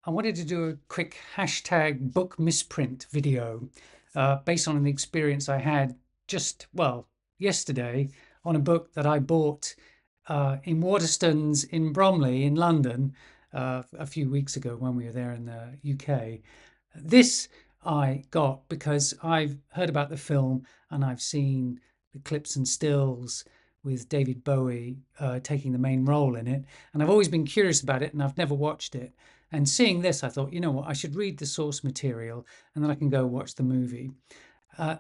I wanted to do a quick hashtag book misprint video based on an experience I had just, well, yesterday on a book that I bought in Waterstones in Bromley in London a few weeks ago when we were there in the UK. This I got because I've heard about the film and I've seen the clips and stills with David Bowie taking the main role in it. And I've always been curious about it and I've never watched it. And seeing this, I thought, you know what, I should read the source material and then I can go watch the movie. So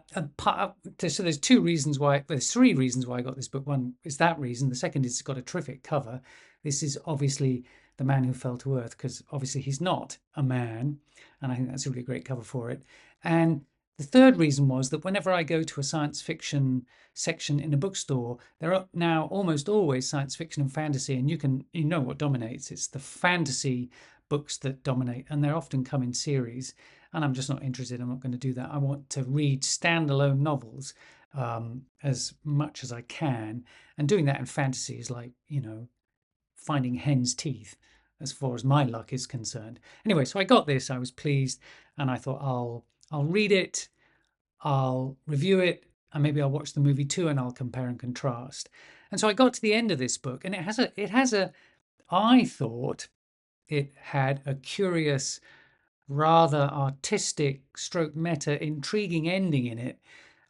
there's two reasons why, there's three reasons why I got this book. One is that reason. The second is it's got a terrific cover. This is obviously The Man Who Fell to Earth, because obviously he's not a man. And I think that's a really great cover for it. And the third reason was that whenever I go to a science fiction section in a bookstore, there are now almost always science fiction and fantasy, and you know what dominates. It's the fantasy books that dominate, and they often come in series. And I'm just not interested. I'm not going to do that. I want to read standalone novels as much as I can, and doing that in fantasy is like, finding hen's teeth as far as my luck is concerned. Anyway, so I got this. I was pleased, and I thought I'll read it, I'll review it, and maybe I'll watch the movie too, and I'll compare and contrast. And so I got to the end of this book, and it has a I thought it had a curious, rather artistic stroke meta intriguing ending in it,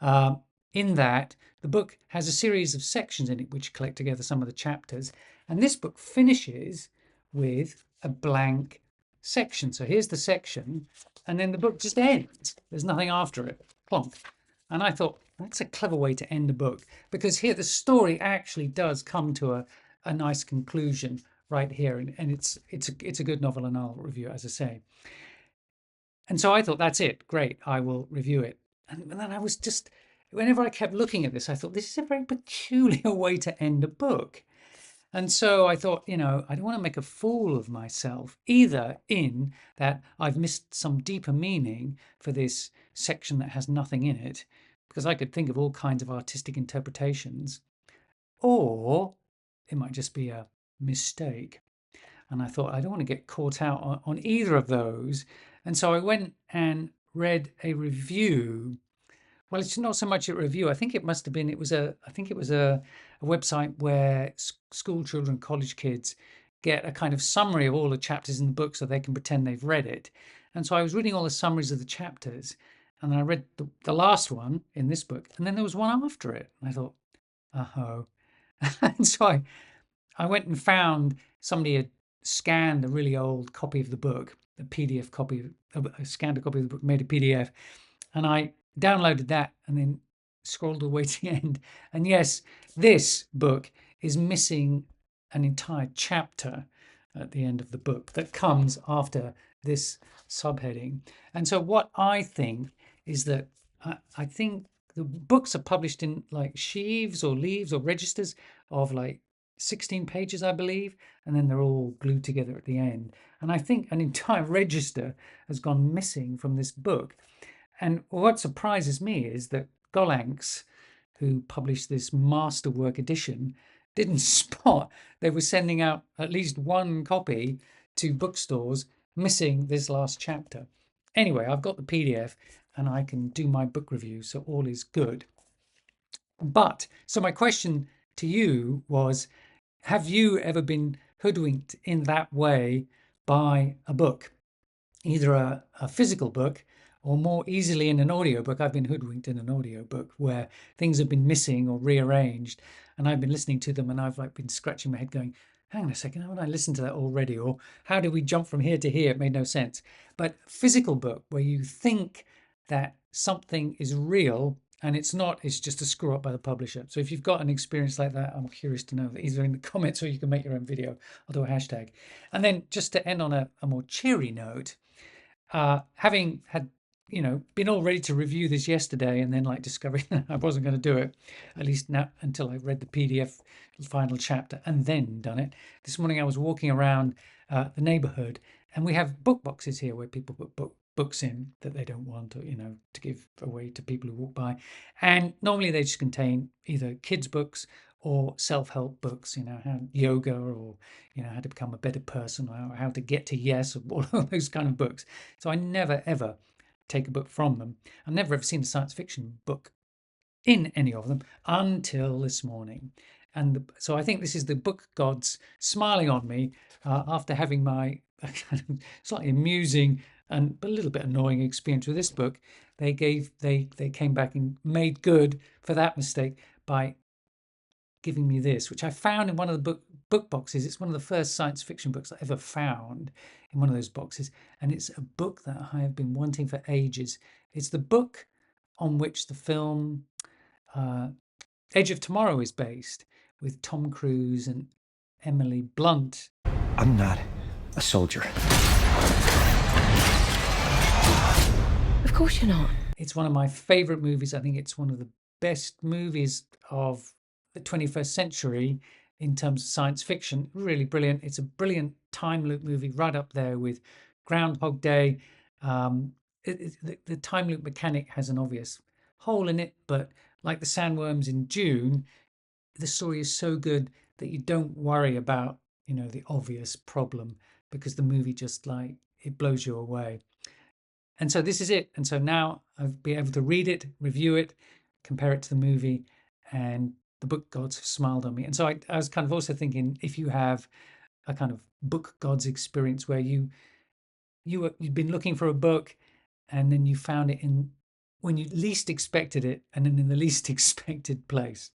uh, in that the book has a series of sections in it which collect together some of the chapters, and this book finishes with a blank section. So here's the section, and then the book just ends. There's nothing after it. Plonk. And I thought that's a clever way to end a book, because here the story actually does come to a nice conclusion right here, and it's a good novel, and I'll review it, as I say. And so I thought, that's it. Great. I will review it. And then I was just, whenever I kept looking at this, I thought, this is a very peculiar way to end a book. And so I thought, I don't want to make a fool of myself, either in that I've missed some deeper meaning for this section that has nothing in it, because I could think of all kinds of artistic interpretations, or it might just be a mistake. And I thought, I don't want to get caught out on either of those. And so I went and read a review. Well, it's not so much a review. I think it must have been, I think it was a website where school children, college kids get a kind of summary of all the chapters in the book so they can pretend they've read it. And so I was reading all the summaries of the chapters, and then I read the last one in this book, and then there was one after it. And I thought, oh. And so I went and found somebody had scanned a really old copy of the book, a PDF copy, scanned a copy of the book, made a PDF, and I downloaded that and then scrolled all the way to the end. And yes, this book is missing an entire chapter at the end of the book that comes after this subheading. And so what I think is that I think the books are published in like sheaves or leaves or registers of like 16 pages, I believe, and then they're all glued together at the end. And I think an entire register has gone missing from this book. And what surprises me is that Gollancz, who published this masterwork edition, didn't spot they were sending out at least one copy to bookstores missing this last chapter. Anyway, I've got the PDF and I can do my book review, so all is good. But so my question to you was, have you ever been hoodwinked in that way by a book, either a physical book or more easily in an audiobook? I've been hoodwinked in an audiobook where things have been missing or rearranged, and I've been listening to them and I've like been scratching my head going, hang on a second, haven't I listened to that already? Or how did we jump from here to here? It made no sense. But physical book where you think that something is real and it's not, it's just a screw up by the publisher. So if you've got an experience like that, I'm curious to know that, either in the comments or you can make your own video. I'll do a hashtag. And then just to end on a more cheery note, having had, been all ready to review this yesterday and then like discovering I wasn't going to do it, at least not until I read the PDF final chapter and then done it. This morning I was walking around the neighborhood, and we have book boxes here where people put books in that they don't want, or to give away to people who walk by, and normally they just contain either kids books or self-help books, how yoga, or how to become a better person, or how to get to yes, or all of those kind of books. So I never ever take a book from them. I've never ever seen a science fiction book in any of them until this morning. And so I think this is the book gods smiling on me after having my kind of slightly amusing and a little bit annoying experience with this book. They came back and made good for that mistake by giving me this, which I found in one of the book boxes. It's one of the first science fiction books I ever found in one of those boxes, and it's a book that I have been wanting for ages. It's the book on which the film Edge of Tomorrow is based, with Tom Cruise and Emily Blunt. I'm not a soldier. Of course you're not. It's one of my favorite movies. I think it's one of the best movies of the 21st century in terms of science fiction. Really brilliant. It's a brilliant time loop movie, right up there with Groundhog Day. The time loop mechanic has an obvious hole in it, but like the sandworms in Dune, the story is so good that you don't worry about the obvious problem, because the movie just like it blows you away. And so this is it. And so now I've been able to read it, review it, compare it to the movie, and the book gods have smiled on me. And so I was kind of also thinking, if you have a kind of book gods experience where you've been looking for a book, and then you found it in when you least expected it, and then in the least expected place.